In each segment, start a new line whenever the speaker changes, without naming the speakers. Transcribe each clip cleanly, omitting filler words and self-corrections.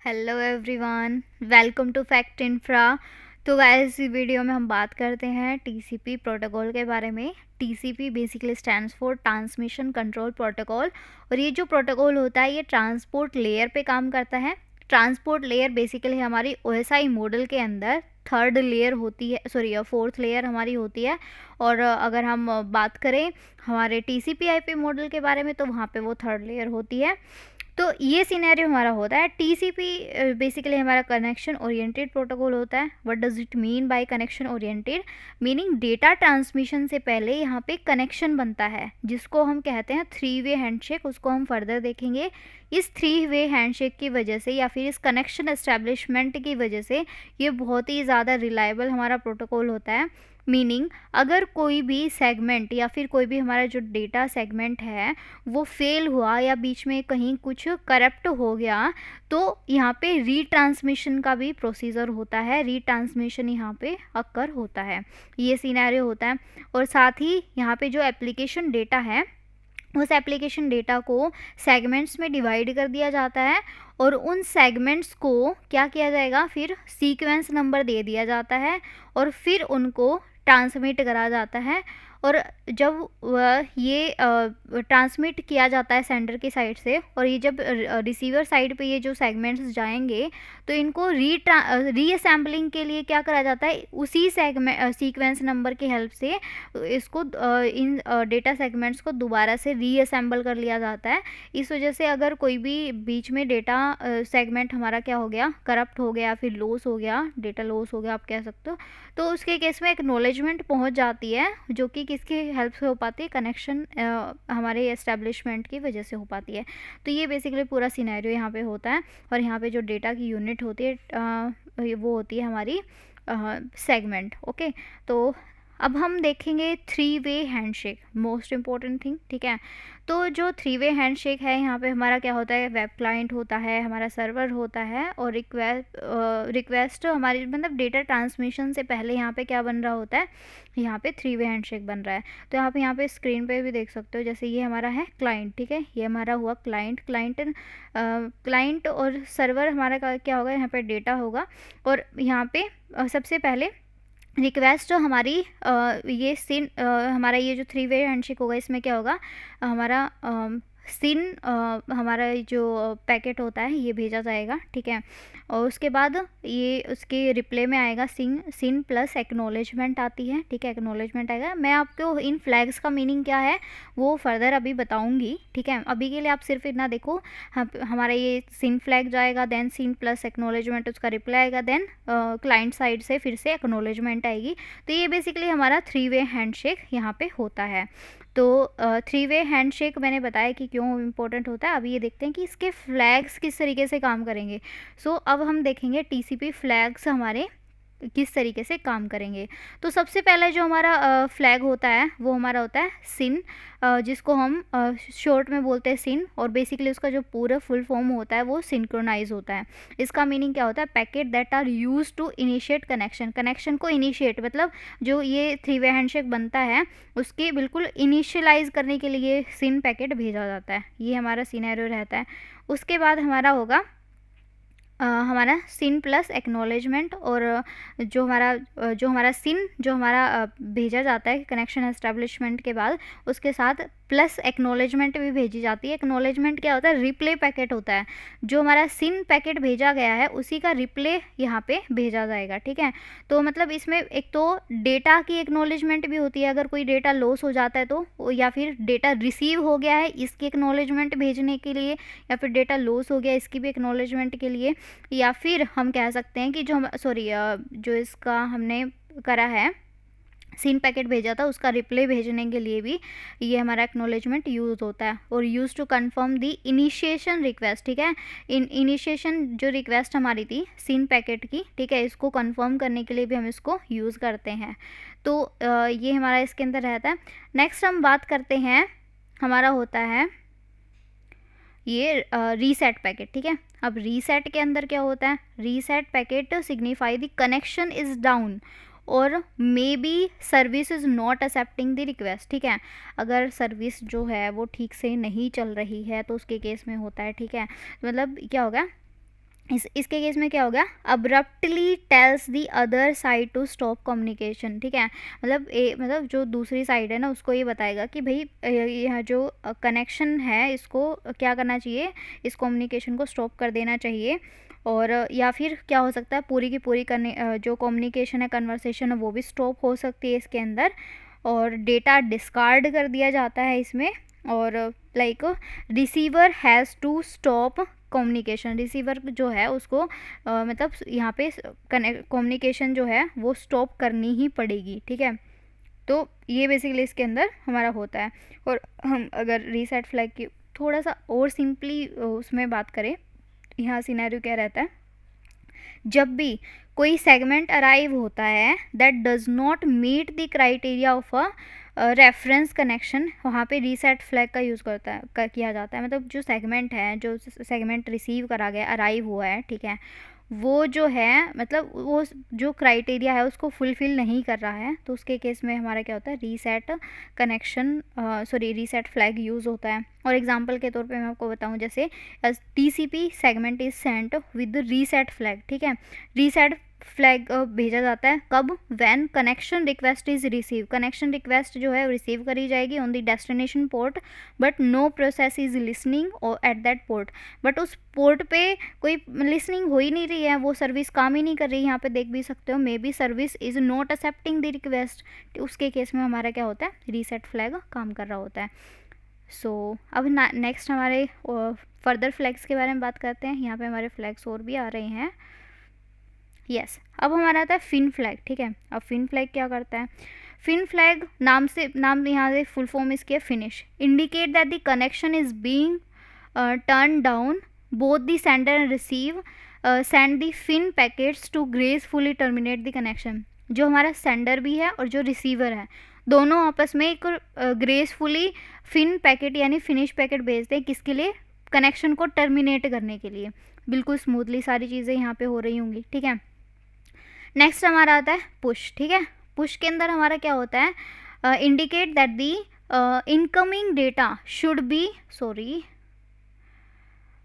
Hello everyone, welcome to Fact Infra. तो guys, इस video में हम बात करते हैं टीसीपी प्रोटोकॉल के बारे में। TCP basically stands for transmission control protocol, और ये जो प्रोटोकॉल होता है ये ट्रांसपोर्ट लेयर पे काम करता है। ट्रांसपोर्ट लेयर बेसिकली हमारी ओएसआई मॉडल के अंदर थर्ड लेयर होती है, सॉरी फोर्थ लेयर हमारी होती है। और अगर हम बात करें हमारे टीसीपी आईपी मॉडल के बारे में तो वहाँ पे वो थर्ड लेयर होती है। तो ये सिनेरियो हमारा होता है। टीसीपी बेसिकली हमारा कनेक्शन ओरिएंटेड प्रोटोकॉल होता है। What does it mean by connection oriented? Meaning data transmission से पहले यहाँ पे कनेक्शन बनता है, जिसको हम कहते हैं थ्री वे हैंडशेक। उसको हम फर्दर देखेंगे। इस थ्री वे हैंडशेक की वजह से या फिर इस कनेक्शन एस्टेब्लिशमेंट की वजह से ये बहुत ही ज़्यादा रिलायबल हमारा प्रोटोकॉल होता है। मीनिंग अगर कोई भी सेगमेंट या फिर कोई भी हमारा जो डेटा सेगमेंट है वो फेल हुआ या बीच में कहीं कुछ करप्ट हो गया, तो यहाँ पे रीट्रांसमिशन का भी प्रोसीजर होता है। रीट्रांसमिशन यहाँ पे अक्कर होता है, ये सिनेरियो होता है। और साथ ही यहाँ पे जो एप्लीकेशन डेटा है उस एप्लीकेशन डेटा को सेगमेंट्स में डिवाइड कर दिया जाता है, और उन सेगमेंट्स को क्या किया जाएगा, फिर सीक्वेंस नंबर दे दिया जाता है और फिर उनको ट्रांसमिट करा जाता है। और जब वह ये ट्रांसमिट किया जाता है सेंडर की साइड से, और ये जब रिसीवर साइड पे ये जो सेगमेंट्स जाएंगे तो इनको रीअसेंबलिंग के लिए क्या करा जाता है, उसी सीक्वेंस नंबर की हेल्प से इसको इन डेटा सेगमेंट्स को दोबारा से रीअसेंबल कर लिया जाता है। इस वजह से अगर कोई भी बीच में डेटा सेगमेंट हमारा क्या हो गया, करप्ट हो गया, फिर लॉस हो गया, डेटा लॉस हो गया आप कह सकते हो, तो उसके केस में एक्नॉलेजमेंट पहुंच जाती है, जो कि किसकी हेल्प से हो पाती है, कनेक्शन हमारे एस्टेब्लिशमेंट की वजह से हो पाती है। तो ये बेसिकली पूरा सिनेरियो यहाँ पे होता है। और यहाँ पे जो डेटा की यूनिट होती है वो होती है हमारी सेगमेंट। ओके, तो अब हम देखेंगे three way handshake, most important thing. ठीक है, तो जो थ्री वे हैंडशेक है यहाँ पे हमारा क्या होता है, वेब क्लाइंट होता है, हमारा सर्वर होता है, और रिक्वेस्ट हमारी मतलब डेटा ट्रांसमिशन से पहले यहाँ पे क्या बन रहा होता है, यहाँ पे थ्री वे हैंडशेक बन रहा है। तो यहाँ पे स्क्रीन पे भी देख सकते हो, जैसे ये हमारा है क्लाइंट। ठीक है, ये हमारा हुआ क्लाइंट और सर्वर हमारा क्या होगा, यहाँ पे डेटा होगा। और यहाँ पे सबसे पहले रिक्वेस्ट जो हमारी ये सिन हमारा ये जो थ्री वे हैंडशेक होगा, इसमें क्या होगा, हमारा सिन हमारा जो पैकेट होता है ये भेजा जाएगा। ठीक है, और उसके बाद ये उसके रिप्ले में आएगा सिन प्लस एक्नॉलेजमेंट आती है। ठीक है, एक्नॉलेजमेंट आएगा। मैं आपको इन फ्लैग्स का मीनिंग क्या है वो फर्दर अभी बताऊंगी। ठीक है, अभी के लिए आप सिर्फ इतना देखो, हमारा ये सिन फ्लैग जाएगा, देन सिन प्लस एक्नॉलेजमेंट उसका रिप्लाई आएगा, देन क्लाइंट साइड से फिर से एक्नॉलेजमेंट आएगी। तो ये बेसिकली हमारा थ्री वे हैंडशेक यहाँ पे होता है। तो थ्री वे हैंडशेक मैंने बताया कि क्यों इम्पोर्टेंट होता है। अभी ये देखते हैं कि इसके फ्लैग्स किस तरीके से काम करेंगे। सो अब हम देखेंगे टीसीपी फ्लैग्स हमारे किस तरीके से काम करेंगे। तो सबसे पहले जो हमारा फ्लैग होता है वो हमारा होता है सिन, जिसको हम शॉर्ट में बोलते हैं सिन, और बेसिकली उसका जो पूरा फुल फॉर्म होता है वो सिंक्रोनाइज होता है। इसका मीनिंग क्या होता है, packet that are use to initiate connection को इनिशिएट, मतलब जो ये थ्री वे हैंडशेक बनता है उसके बिल्कुल इनिशियलाइज करने के लिए सिन पैकेट भेजा जाता है। ये हमारा सिनेरियो रहता है। उसके बाद हमारा होगा हमारा सिन प्लस एक्नॉलेजमेंट, और जो हमारा सिन जो हमारा भेजा जाता है कनेक्शन एस्टेब्लिशमेंट के बाद, उसके साथ प्लस एक्नॉलेजमेंट भी भेजी जाती है। एक्नॉलेजमेंट क्या होता है, रिप्ले पैकेट होता है। जो हमारा सिन पैकेट भेजा गया है उसी का रिप्ले यहाँ पे भेजा जाएगा। ठीक है, तो मतलब इसमें एक तो डेटा की एक्नॉलेजमेंट भी होती है, अगर कोई डेटा लॉस हो जाता है तो, या फिर डेटा रिसीव हो गया है इसकी एक्नॉलेजमेंट भेजने के लिए, या फिर डेटा लॉस हो गया इसकी भी एक्नॉलेजमेंट के लिए, या फिर हम कह सकते हैं कि जो इसका हमने करा है सीन पैकेट भेजा था उसका रिप्लाई भेजने के लिए भी ये हमारा एक्नॉलेजमेंट यूज़ होता है। और use to confirm the initiation request. ठीक है, इनिशिएशन जो रिक्वेस्ट हमारी थी सीन पैकेट की, ठीक है, इसको कंफर्म करने के लिए भी हम इसको यूज़ करते हैं। तो ये हमारा इसके अंदर रहता है। नेक्स्ट हम बात करते हैं, हमारा होता है ये रीसेट पैकेट। ठीक है, अब रीसेट के अंदर क्या होता है, reset packet signify the connection is down और maybe service is not accepting the request. ठीक है, अगर सर्विस जो है वो ठीक से नहीं चल रही है तो उसके केस में होता है। ठीक है, मतलब क्या होगा, इसके केस में क्या हो गया, abruptly tells the other side to stop communication, ठीक है। मतलब जो दूसरी साइड है ना उसको ये बताएगा कि भाई यह जो कनेक्शन है इसको क्या करना चाहिए, इस कम्युनिकेशन को स्टॉप कर देना चाहिए। और या फिर क्या हो सकता है, पूरी की पूरी जो कम्युनिकेशन है, कन्वर्सेशन है, वो भी स्टॉप हो सकती है इसके अंदर। और डेटा डिस्कार्ड कर दिया जाता है इसमें। और like receiver has to stop communication, receiver जो है उसको मतलब यहाँ पे कम्युनिकेशन जो है वो स्टॉप करनी ही पड़ेगी, ठीक है। तो ये बेसिकली इसके अंदर हमारा होता है। और हम अगर रीसेट फ्लैग की थोड़ा सा और सिंपली उसमें बात करें, यहाँ सिनेरियो क्या रहता है, जब भी कोई सेगमेंट अराइव होता है that does not meet the criteria of a reference connection, वहाँ पे रीसेट फ्लैग का यूज़ किया जाता है। मतलब जो सेगमेंट है, जो सेगमेंट रिसीव करा गया, अराइव हुआ है, ठीक है, वो जो है मतलब वो जो क्राइटेरिया है उसको फुलफ़िल नहीं कर रहा है, तो उसके केस में हमारा क्या होता है, reset connection reset flag use होता है। और एग्जांपल के तौर पे मैं आपको बताऊं, जैसे TCP segment is sent with reset flag, ठीक है। रीसेट फ्लैग भेजा जाता है कब, when connection request is receive, connection request जो है रिसीव करी जाएगी on the destination port, but no process is listening at that port, but उस पोर्ट पे कोई लिसनिंग हो ही नहीं रही है, वो सर्विस काम ही नहीं कर रही। यहाँ पे देख भी सकते हो, may be service is not accepting the request, उसके केस में हमारा क्या होता है, रीसेट फ्लैग काम कर रहा होता है। अब नेक्स्ट हमारे फर्दर फ्लैग्स के बारे में बात करते हैं। यहाँ पे हमारे फ्लैग्स और भी आ रहे हैं। यस, अब हमारा आता है फिन फ्लैग, ठीक है। अब फिन फ्लैग क्या करता है, फिन फ्लैग नाम यहाँ से फुल फॉर्म इसकी है finish, indicate that the connection is being turn down, both the sender and receive send the fin packets to gracefully terminate the connection. जो हमारा सेंडर भी है और जो रिसीवर है, दोनों आपस में एक ग्रेसफुली फिन पैकेट यानी फिनिश पैकेट भेजते हैं, किसके लिए, कनेक्शन को टर्मिनेट करने के लिए। बिल्कुल स्मूथली सारी चीज़ें यहाँ पे हो रही होंगी, ठीक है। नेक्स्ट हमारा आता है पुश, ठीक है। पुश के अंदर हमारा क्या होता है, indicate that the incoming data should be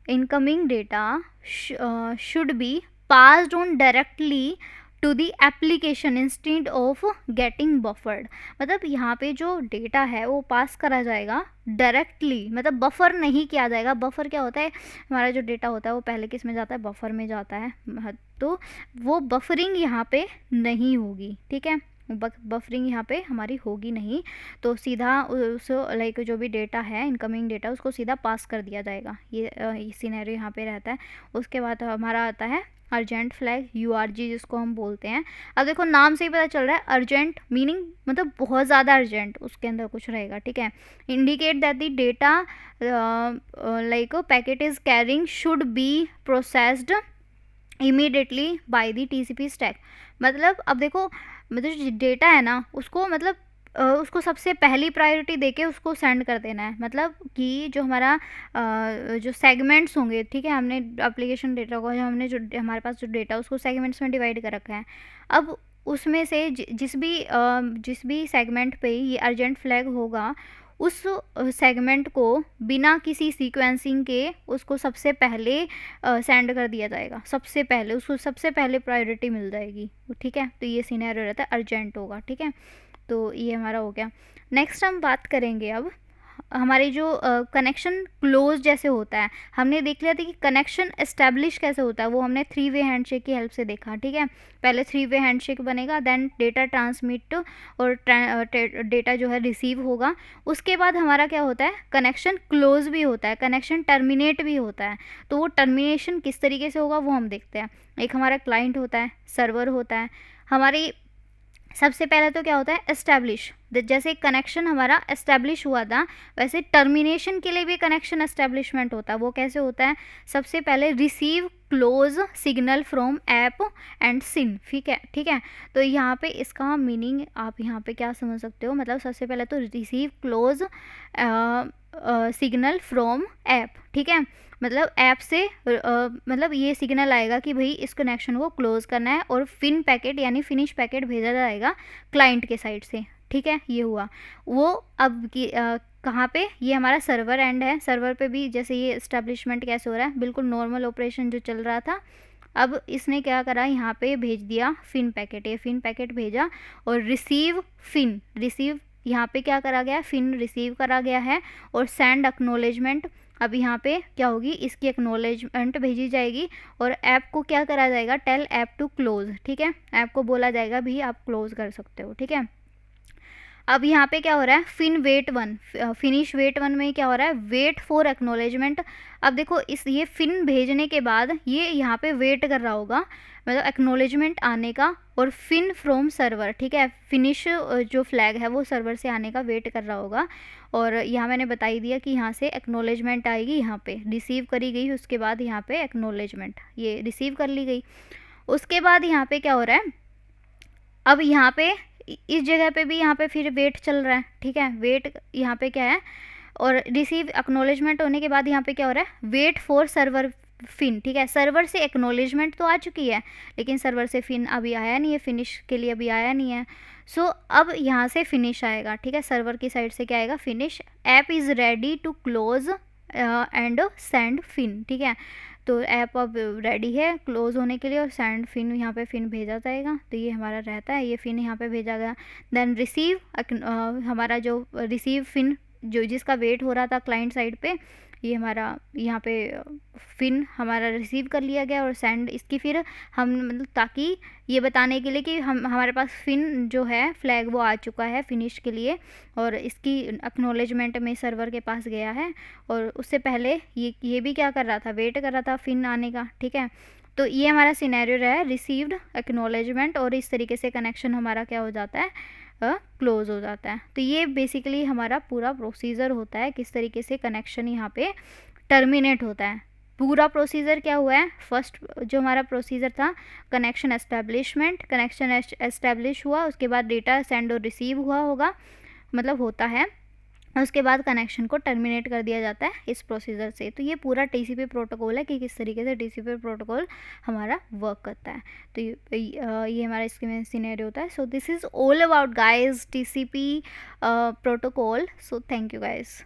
incoming data should be passed on directly to the application instead of getting buffered। मतलब यहाँ पे जो डेटा है वो पास करा जाएगा डायरेक्टली, मतलब बफर नहीं किया जाएगा। बफर क्या होता है, हमारा जो डेटा होता है वो पहले किस में जाता है, बफर में जाता है, तो वो बफरिंग यहाँ पे नहीं होगी, ठीक है। बफरिंग यहाँ पे हमारी होगी नहीं, तो सीधा उस लाइक जो भी डेटा है, इनकमिंग डेटा, उसको सीधा पास कर दिया जाएगा। ये सीनरी यहाँ पे रहता है। उसके बाद हमारा आता है अर्जेंट फ्लैग, यूआरजी जिसको हम बोलते हैं। अब देखो नाम से ही पता चल रहा है, अर्जेंट मीनिंग मतलब बहुत ज़्यादा अर्जेंट उसके अंदर कुछ रहेगा, ठीक है। Indicate that the data like packet is carrying should be processed immediately by the TCP stack. मतलब अब देखो, मतलब जो डेटा है ना उसको मतलब उसको सबसे पहली प्रायोरिटी देके उसको सेंड कर देना है। मतलब कि जो हमारा जो सेगमेंट्स होंगे, ठीक है, हमने एप्लीकेशन डेटा को, हमने जो हमारे पास जो डेटा उसको सेगमेंट्स में डिवाइड कर रखा है। अब उसमें से जिस भी सेगमेंट पे ये अर्जेंट फ्लैग होगा, उस सेगमेंट को बिना किसी सीक्वेंसिंग के उसको सबसे पहले सेंड कर दिया जाएगा, सबसे पहले उसको सबसे पहले प्रायोरिटी मिल जाएगी, ठीक है। तो ये सिनेरियो रहता है, अर्जेंट होगा, ठीक है। तो ये हमारा हो गया। नेक्स्ट हम बात करेंगे अब हमारे जो कनेक्शन क्लोज जैसे होता है, हमने देख लिया था कि कनेक्शन एस्टेब्लिश कैसे होता है, वो हमने 3 वे हैंडशेक की हेल्प से देखा, ठीक है। पहले 3 वे हैंडशेक बनेगा, देन डेटा ट्रांसमिट और डेटा जो है रिसीव होगा। उसके बाद हमारा क्या होता है, कनेक्शन क्लोज भी होता है, कनेक्शन टर्मिनेट भी होता है। तो वो टर्मिनेशन किस तरीके से होगा वो हम देखते हैं। एक हमारा क्लाइंट होता है, सर्वर होता है। हमारी सबसे पहले तो क्या होता है, एस्टैब्लिश, जैसे कनेक्शन हमारा एस्टैब्लिश हुआ था वैसे टर्मिनेशन के लिए भी कनेक्शन एस्टैब्लिशमेंट होता है। वो कैसे होता है, सबसे पहले receive close signal from app and sin, ठीक है। तो यहाँ पे इसका मीनिंग आप यहाँ पे क्या समझ सकते हो, मतलब सबसे पहले तो receive close signal from app, ठीक है। मतलब ऐप से मतलब ये सिग्नल आएगा कि भाई इस कनेक्शन को क्लोज करना है, और फिन पैकेट यानी फिनिश पैकेट भेजा जाएगा क्लाइंट के साइड से, ठीक है। ये हुआ वो अब कहाँ पे, ये हमारा सर्वर एंड है, सर्वर पे भी जैसे ये इस्टेब्लिशमेंट कैसे हो रहा है, बिल्कुल नॉर्मल ऑपरेशन जो चल रहा था। अब इसने क्या करा, यहाँ पे भेज दिया फिन पैकेट, ये फिन पैकेट भेजा और रिसीव फिन, रिसीव यहाँ पे क्या करा गया, फिन रिसीव करा गया है और सेंड एक्नॉलेजमेंट। अब यहाँ पे क्या होगी, इसकी एक्नॉलेजमेंट भेजी जाएगी और ऐप को क्या करा जाएगा, टेल ऐप टू क्लोज, ठीक है, ऐप को बोला जाएगा भी आप क्लोज कर सकते हो, ठीक है। अब यहाँ पे क्या हो रहा है, fin wait one, finish wait one में क्या हो रहा है, वेट फॉर एक्नॉलेजमेंट। अब देखो इस ये फिन भेजने के बाद ये यहाँ पे वेट कर रहा होगा, मतलब एक्नॉलेजमेंट आने का, और फिन फ्रॉम सर्वर, ठीक है, फिनिश जो फ्लैग है वो सर्वर से आने का वेट कर रहा होगा। और यहाँ मैंने बता ही दिया कि यहाँ से एक्नॉलेजमेंट आएगी, यहाँ पे रिसीव करी गई, उसके बाद यहाँ पे एक्नॉलेजमेंट ये रिसीव कर ली गई। उसके बाद यहाँ पे क्या हो रहा है, अब यहाँ पे इस जगह पे भी यहाँ पे फिर वेट चल रहा है, ठीक है, वेट यहाँ पे क्या है, और रिसीव एक्नॉलेजमेंट होने के बाद यहाँ पे क्या हो रहा है, वेट फॉर सर्वर फिन, ठीक है, सर्वर से एक्नॉलेजमेंट तो आ चुकी है लेकिन सर्वर से फिन अभी आया नहीं है, फिनिश के लिए अभी आया नहीं है। सो अब यहाँ से फिनिश आएगा, ठीक है, सर्वर की साइड से क्या आएगा, finish, app is ready to close and send fin, ठीक है, तो ऐप अब रेडी है क्लोज होने के लिए और सेंड फिन, यहाँ पे फिन भेजा जाएगा, तो ये हमारा रहता है, ये फिन यहाँ पे भेजा गया। देन रिसीव, हमारा जो रिसीव फिन जो जिसका वेट हो रहा था क्लाइंट साइड पे, ये हमारा यहाँ पे फिन हमारा रिसीव कर लिया गया और सेंड इसकी फिर हम मतलब ताकि ये बताने के लिए कि हम हमारे पास फिन जो है फ्लैग वो आ चुका है फिनिश के लिए और इसकी एक्नॉलेजमेंट में सर्वर के पास गया है। और उससे पहले ये भी क्या कर रहा था, वेट कर रहा था फिन आने का, ठीक है। तो ये हमारा सिनेरियो रहा है, रिसीव्ड एक्नॉलेजमेंट, और इस तरीके से कनेक्शन हमारा क्या हो जाता है, क्लोज हो जाता है। तो ये बेसिकली हमारा पूरा प्रोसीजर होता है, किस तरीके से कनेक्शन यहाँ पे टर्मिनेट होता है। पूरा प्रोसीजर क्या हुआ है, फर्स्ट जो हमारा प्रोसीजर था कनेक्शन एस्टेब्लिशमेंट, कनेक्शन एस्टेब्लिश हुआ, उसके बाद डेटा सेंड और रिसीव हुआ होगा, मतलब होता है, उसके बाद कनेक्शन को टर्मिनेट कर दिया जाता है इस प्रोसीजर से। तो ये पूरा टीसीपी प्रोटोकॉल है कि किस तरीके से टीसीपी प्रोटोकॉल हमारा वर्क करता है। तो ये हमारा इसके में सिनेरियो होता है। So this is all about guys TCP protocol. So thank you guys.